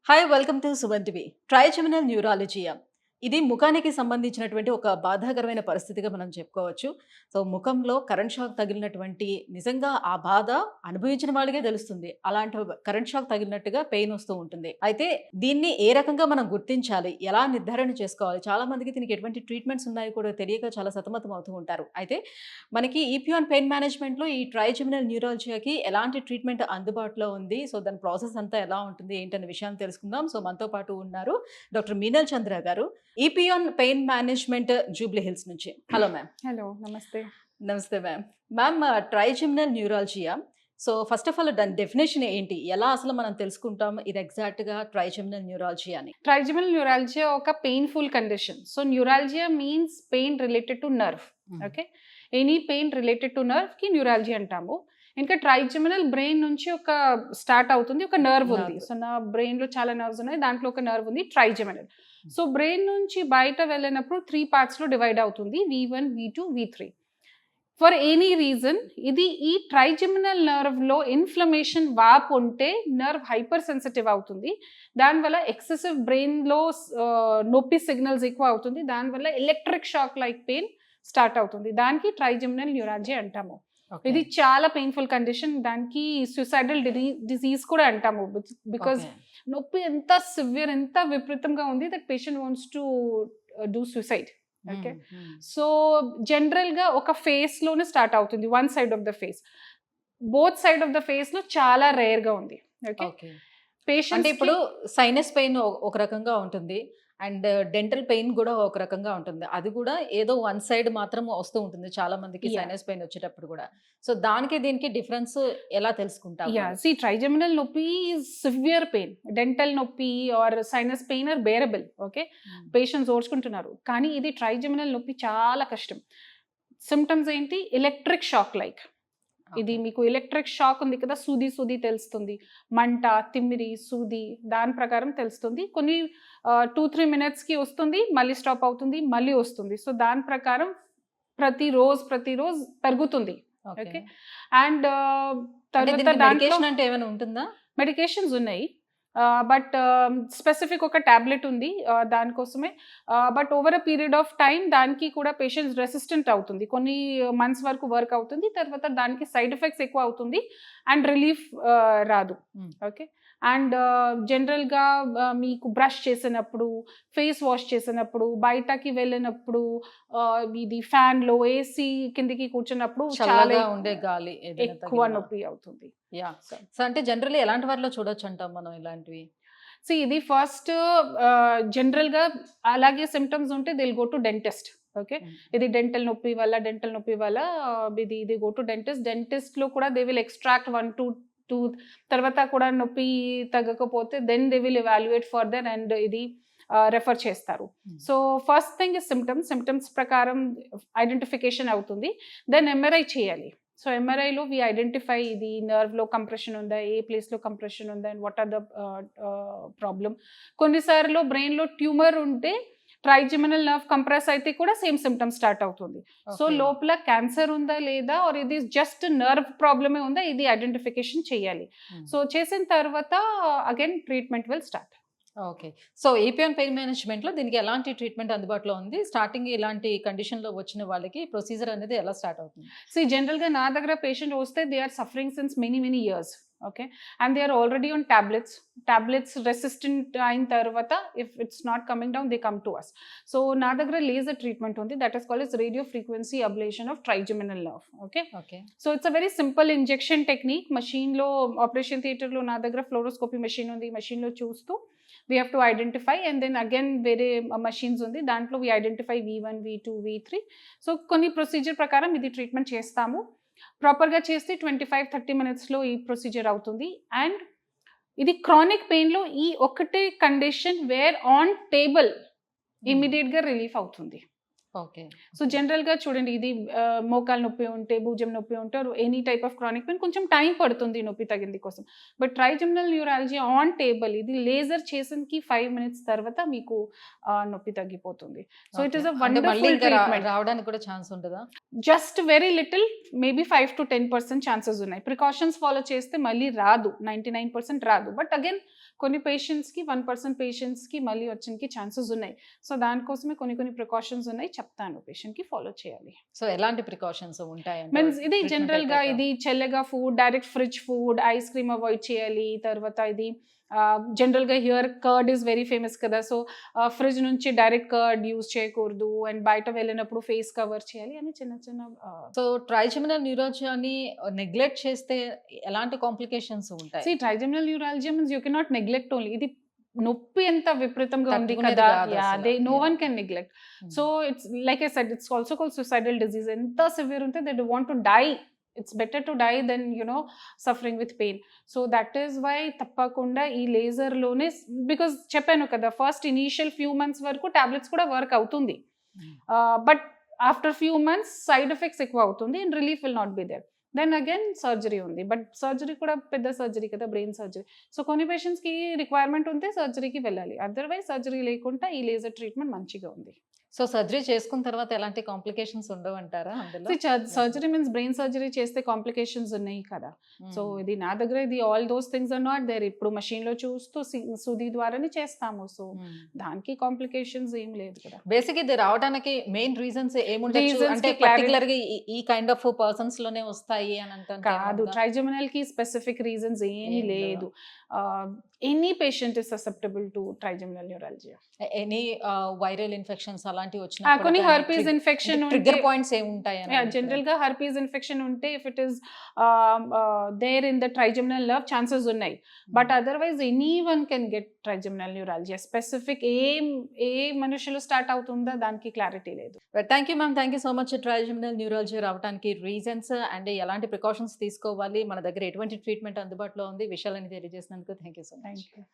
Hi welcome to Suman TV. Trigeminal neuralgia ఇది ముఖానికి సంబంధించినటువంటి ఒక బాధాకరమైన పరిస్థితిగా మనం చెప్పుకోవచ్చు. సో, ముఖంలో కరెంట్ షాక్ తగిలినటువంటి నిజంగా ఆ బాధ అనుభవించిన వాళ్ళకే తెలుస్తుంది. అలాంటి కరెంట్ షాక్ తగిలినట్టుగా పెయిన్ వస్తూ ఉంటుంది. అయితే దీన్ని ఏ రకంగా మనం గుర్తించాలి? ఎలా నిర్ధారణ చేసుకోవాలి? చాలా మందికి దీనికి ఎటువంటి ట్రీట్మెంట్స్ ఉన్నాయో కూడా తెలియక చాలా సతమతం అవుతూ ఉంటారు. అయితే మనకి ఈపీఆన్ పెయిన్ మేనేజ్మెంట్‌లో ఈ ట్రైజెమినల్ న్యూరాలజియాకి ఎలాంటి ట్రీట్మెంట్ అందుబాటులో ఉంది? సో, దాని ప్రాసెస్ అంతా ఎలా ఉంటుంది? ఏంటనే విషయాన్ని తెలుసుకుందాం. సో, మనతో పాటు ఉన్నారు డాక్టర్ మీనల్ చంద్ర గారు. ఈపీఆన్ పెయిన్ మేనేజ్మెంట్ జూబ్లీ హిల్స్ నుంచి. Hello ma'am. హలో, నమస్తే. నమస్తే ma'am. Ma'am, trigeminal neuralgia. So, first of all దాని డెఫినేషన్ ఏంటి? ఎలా అసలు మనం తెలుసుకుంటాం ఇది ఎగ్జాక్ట్‌గా ట్రైజెమినల్ న్యూరాలజియా అని? ట్రైజెమినల్ న్యూరాలజియా ఒక painful condition. So neuralgia means pain related to nerve. Okay, any pain related to nerve కి న్యూరాలజియా అంటాము. ఇంకా ట్రైజెమినల్ బ్రెయిన్ నుంచి ఒక స్టార్ట్ అవుతుంది, ఒక నర్వ్ ఉంది. సో నా బ్రెయిన్ లో చాలా నర్వ్స్ ఉన్నాయి, దాంట్లో ఒక నర్వ్ ఉంది ట్రైజెమినల్. సో బ్రెయిన్ నుంచి బయట వెళ్ళినప్పుడు 3 పార్ట్స్ లో డివైడ్ అవుతుంది, V1, V2, V3. For any reason ఇది ఈ ట్రైజెమినల్ నర్వ్ లో ఇన్ఫ్లమేషన్ వాపు ఉంటే నర్వ్ హైపర్ సెన్సిటివ్ అవుతుంది. దానివల్ల ఎక్సెసివ్ బ్రెయిన్ లో నొప్పి సిగ్నల్స్ ఎక్కువ అవుతుంది. దానివల్ల electric shock like pain start అవుతుంది. దానికి ట్రైజెమినల్ న్యూరాలజియా అంటాము. ఇది చాలా పెయిన్ఫుల్ కండిషన్. దానికి సూసైడల్ డిజీజ్ కూడా అంటాము. బికాస్ నొప్పి ఎంత సివియర్, ఎంత విపరీతంగా ఉంది that patient wants to do suicide. Okay, so general గా ఒక ఫేస్ లోనే స్టార్ట్ అవుతుంది, one side of the face. Both side of the face లో చాలా రేర్ గా ఉంది. ఓకే, పేషెంట్ ఇప్పుడు సైనస్ పెయిన్ ఒక రకంగా ఉంటుంది అండ్ డెంటల్ పెయిన్ కూడా ఒక రకంగా ఉంటుంది. అది కూడా ఏదో వన్ సైడ్ మాత్రం వస్తూ ఉంటుంది చాలా మందికి సైనస్ పెయిన్ వచ్చేటప్పుడు కూడా. సో దానికి దీనికి డిఫరెన్స్ ఎలా తెలుసుకుంటాం? ట్రైజెమినల్ నొప్పి సివియర్ పెయిన్, డెంటల్ నొప్పి or sinus pain or bearable. Okay, patients ఓర్చుకుంటున్నారు. కానీ ఇది ట్రైజెమినల్ నొప్పి చాలా కష్టం. సిమ్టమ్స్ ఏంటి? Electric shock like. ఇది మీకు ఎలక్ట్రిక్ షాక్ ఉంది కదా, సూది సూది తెలుస్తుంది, మంట, తిమ్మిరి, సూది, దాని ప్రకారం తెలుస్తుంది. కొన్ని 2-3 మినిట్స్కి వస్తుంది, మళ్ళీ స్టాప్ అవుతుంది, మళ్ళీ వస్తుంది. సో దాని ప్రకారం ప్రతిరోజు పెరుగుతుంది. ఓకే, అండ్ మెడికేషన్స్ ఉన్నాయి, బట్ స్పెసిఫిక్ ఒక టాబ్లెట్ ఉంది దానికోసమే. But over a period of time దానికి కూడా పేషెంట్స్ రెసిస్టెంట్ అవుతుంది, కొన్ని మంత్స్ వరకు వర్క్ అవుతుంది. తర్వాత దానికి సైడ్ ఎఫెక్ట్స్ ఎక్కువ అవుతుంది అండ్ రిలీఫ్ రాదు. ఓకే, అండ్ జనరల్గా మీకు బ్రష్ చేసినప్పుడు, ఫేస్ వాష్ చేసినప్పుడు, బయటకి వెళ్ళినప్పుడు, ఇది ఫ్యాన్లో ఏసీ కిందికి కూర్చున్నప్పుడు చాలా ఉండే గాలి ఎక్కువ నొప్పి అవుతుంది. సో అంటే జనరల్లీ ఎలాంటి వారిలో చూడొచ్చు అంటాం మనం ఇలాంటివి? సో ఇది ఫస్ట్ జనరల్గా అలాగే సిమ్టమ్స్ ఉంటే they'll go to dentist. Okay, ఇది డెంటల్ నొప్పి వల్ల ఇది గో టు డెంటిస్ట్ లో కూడా దే విల్ ఎక్స్ట్రాక్ట్ 1-2 టూత్. తర్వాత కూడా నొప్పి తగ్గకపోతే then they will evaluate further and ఇది రెఫర్ చేస్తారు. So first thing is symptoms ప్రకారం ఐడెంటిఫికేషన్ అవుతుంది. దెన్ ఎంఆర్ఐ చేయాలి. సో ఎంఆర్ఐలో వి ఐడెంటిఫై ఇది నర్వ్లో కంప్రెషన్ ఉందా, ఏ ప్లేస్లో కంప్రెషన్ ఉందా, and what are the problem. కొన్నిసార్లు బ్రెయిన్లో ట్యూమర్ ఉంటే ట్రైజెమినల్ నర్వ్ కంప్రెస్ అయితే కూడా సేమ్ సిమ్టమ్ స్టార్ట్ అవుతుంది. సో లోపల క్యాన్సర్ ఉందా లేదా, ఆర్ ఇది జస్ట్ నర్వ్ ప్రాబ్లమే ఉందా, ఇది ఐడెంటిఫికేషన్ చేయాలి. సో చేసిన తర్వాత again treatment will start. Okay, so ఈపీఆన్ పెయిన్ మేనేజ్మెంట్లో దీనికి ఎలాంటి ట్రీట్మెంట్ అందుబాటులో ఉంది? స్టార్టింగ్ ఇలాంటి కండిషన్లో వచ్చిన వాళ్ళకి ప్రొసీజర్ అనేది ఎలా స్టార్ట్ అవుతుంది? సో జనరల్గా నా దగ్గర పేషెంట్ వస్తే they are suffering since many years. Okay, and they are already on tablets resistant అయిన తర్వాత if it's not coming down they come to us. So నా దగ్గర లేజర్ ట్రీట్మెంట్ ఉంది, that is called radio frequency ablation of trigeminal nerve. Okay, so it's a very simple injection technique. మషీన్లో operation థియేటర్లో నా దగ్గర fluoroscopy machine ఉంది, మెషిన్లో చూస్తూ we have to identify, and then again వేరే మషీన్స్ ఉంది, దాంట్లో we identify V1, V2, V3. So కొన్ని ప్రొసీజర్ ప్రకారం ఇది ట్రీట్మెంట్ చేస్తాము. ప్రాపర్గా చేస్తే 25-30 మినిట్స్లో ఈ ప్రొసీజర్ అవుతుంది. అండ్ ఇది క్రానిక్ పెయిన్లో ఈ ఒకటే కండిషన్ వేర్ ఆన్ టేబుల్ ఇమీడియట్గా రిలీఫ్ అవుతుంది. ఓకే, సో జనరల్గా చూడండి, ఇది మోకాలు నొప్పి ఉంటే, భుజం నొప్పి ఉంటే, any type of chronic pain కొంచెం టైం పడుతుంది నొప్పి తగ్గింది కోసం. But trigeminal neurology on table, ఇది లేజర్ చేసినకి 5 మినిట్స్ తర్వాత మీకు నొప్పి తగ్గిపోతుంది. So it is a wonderful treatment. రావడానికి కూడా ఛాన్స్ ఉంటుందా? Just very little maybe 5 to 10% chances ఉన్నాయి. ప్రికాషన్స్ ఫాలో చేస్తే మళ్ళీ రాదు, 99% రాదు. బట్ అగైన్ కొన్ని పేషెంట్స్కి 1% పేషెంట్స్కి మళ్ళీ వచ్చడానికి ఛాన్సెస్ ఉన్నాయి. సో దానికోసమే కొన్ని ప్రికాషన్స్ ఉన్నాయి, చెప్తాను పేషెంట్కి ఫాలో చేయాలి. సో ఎలాంటి ప్రికాషన్స్ ఉంటాయి మీన్స్ ఇది జనరల్గా ఇది చల్లగా food, direct fridge food, ice cream avoid చేయాలి. తర్వాత ఇది జనరల్గా here curd is very famous కదా, సో ఫ్రిడ్జ్ నుంచి డైరెక్ట్ కర్డ్ యూజ్ చేయకూడదు, అండ్ బయట వెళ్ళినప్పుడు ఫేస్ కవర్ చేయాలి అని చిన్న సో ట్రైజెమినల్ న్యూరాలజీని నెగ్లెక్ట్ చేస్తే ఎలాంటి కాంప్లికేషన్స్ ఉంటాయి? Trigeminal neurology means you cannot neglect only. ఇది నొప్పి ఎంత విపరీతంగా ఉంది తట్టుకునేది కదా, కాదు అసలు. They know Yeah. One can neglect. So it's like I said, it's also called suicidal disease. ఎంత సివియర్ ఉంటే they want to die. It's better to die than, suffering with pain. So that is why తప్పకుండా ఈ laser లోనే, because చెప్పాను కదా, first initial few months వరకు tablets కూడా work అవుతుంది. But after few months side effects ఎక్కువ అవుతుంది and relief will not be there. Then again surgery ఉంది, బట్ సర్జరీ కూడా పెద్ద సర్జరీ కదా, బ్రెయిన్ సర్జరీ. సో కొన్ని పేషెంట్స్కి రిక్వైర్మెంట్ ఉంటే సర్జరీకి వెళ్ళాలి, అదర్వైజ్ సర్జరీ లేకుండా ఈ లేజర్ ట్రీట్మెంట్ మంచిగా ఉంది. సో సర్జరీ చేసుకున్న తర్వాత ఎలాంటి కాంప్లికేషన్స్ ఉండవు అంటారా అందులో? సర్జరీ మీన్స్ బ్రెయిన్ సర్జరీ చేస్తే కాంప్లికేషన్స్ ఉన్నాయి కదా. సో ఇది నా దగ్గర ఇది all those things are not there. ఇప్పుడు machine లో చూస్తూ సూది ద్వారానే చేస్తాము, సో దానికి కాంప్లికేషన్స్ ఏం లేదు కదా. బేసిక్ ఇది రావడానికి మెయిన్ రీజన్స్ ఏముండొచ్చు Reasons అంటే కి clarity- పర్టికులర్ గా ఈ కైండ్ ఆఫ్ పర్సన్స్ లోనే వస్తాయి అని అంటే కాదు, ట్రైజెమినల్ కి స్పెసిఫిక్ రీజన్స్ ఏమీ ఏం లేదు. Any patient is susceptible to trigeminal neurology. Any viral infections అలాంటివి కొన్ని హర్పీస్ ఇన్ఫెక్షన్ ట్రిగ్గర్ పాయింట్స్ ఏముంటాయి జనరల్ గా హర్పీస్ ఇన్ఫెక్షన్ ఉంటే if it is there in the trigeminal nerve chances ఉన్నాయి. But otherwise any one can get trigeminal neurology. Specific ఏ మనుషులు start అవుతుందో దానికి క్లారిటీ లేదు. Thank you ma'am, thank you so much. Trigeminal neurology రావడానికి reasons and ఎలాంటి precautions తీసుకోవాలి, మన దగ్గర ఎటువంటి ట్రీట్మెంట్ అందుబాటులో ఉంది, విషయాలని తెలియజేసినందుకు thank you so much. Thank you.